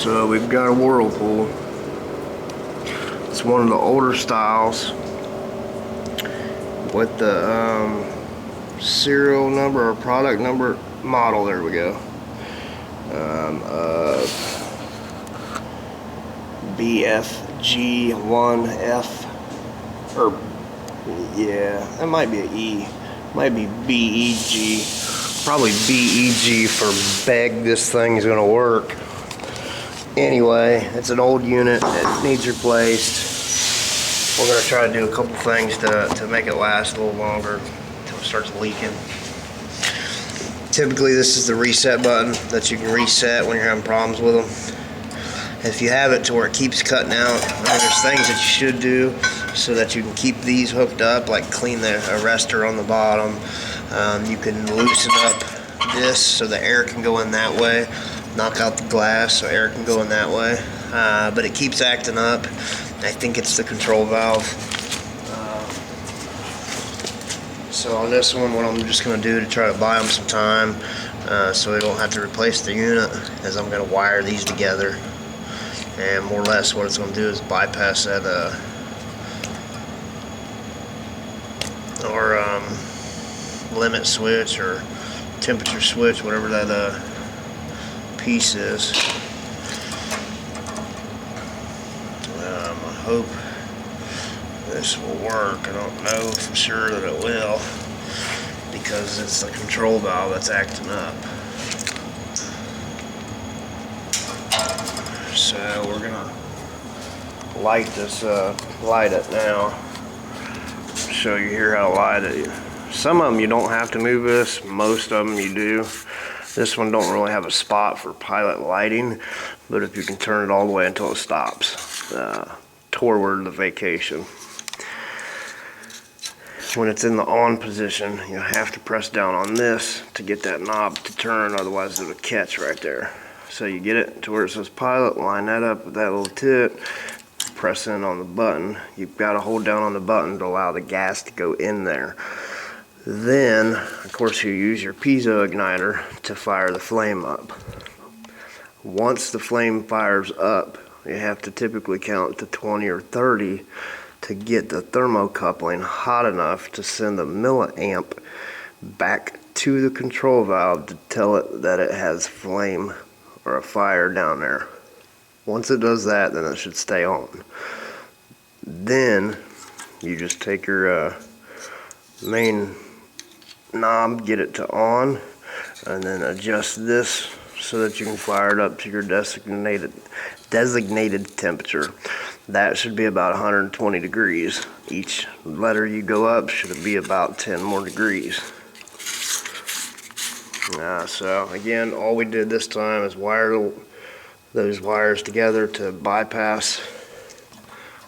So we've got a Whirlpool. It's one of the older styles with the serial number or product number model. There we go. BFG1F, or yeah, that might be an E. Might be BEG. Probably BEG for beg this thing's gonna work. Anyway, it's an old unit. It needs replaced. We're gonna try to do a couple things to make it last a little longer until it starts leaking. Typically, this is the reset button that you can reset when you're having problems with them. If you have it to where it keeps cutting out, there's things that you should do so that you can keep these hooked up, like clean the arrestor on the bottom. You can loosen up this so the air can go in that way. Knock out the glass so air can go in that way. But it keeps acting up. I think it's the control valve. So on this one, what I'm just going to do to try to buy them some time so we don't have to replace the unit is I'm going to wire these together. And more or less what it's going to do is bypass that limit switch or temperature switch, whatever that piece is. I hope this will work. I don't know for sure that it will because it's the control valve that's acting up. So we're gonna light this, light it now. Show you here how to light it. Some of them you don't have to move this. Most of them you do. This one don't really have a spot for pilot lighting, but if you can turn it all the way until it stops, toward the vacation. When it's in the on position, you have to press down on this to get that knob to turn, otherwise it'll catch right there. So you get it to where it says pilot, line that up with that little tip, press in on the button. You've got to hold down on the button to allow the gas to go in there. Then, of course, you use your piezo igniter to fire the flame up. Once the flame fires up, you have to typically count to 20 or 30 to get the thermocoupling hot enough to send the milliamp back to the control valve to tell it that it has flame or a fire down there. Once it does that, then it should stay on. Then you just take your main knob, get it to on, and then adjust this so that you can fire it up to your designated temperature. That should be about 120 degrees. Each letter you go up should be about 10 more degrees. So again, all we did this time is wire those wires together to bypass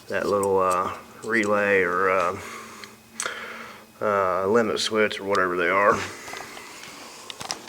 that little relay or limit switch or whatever they are.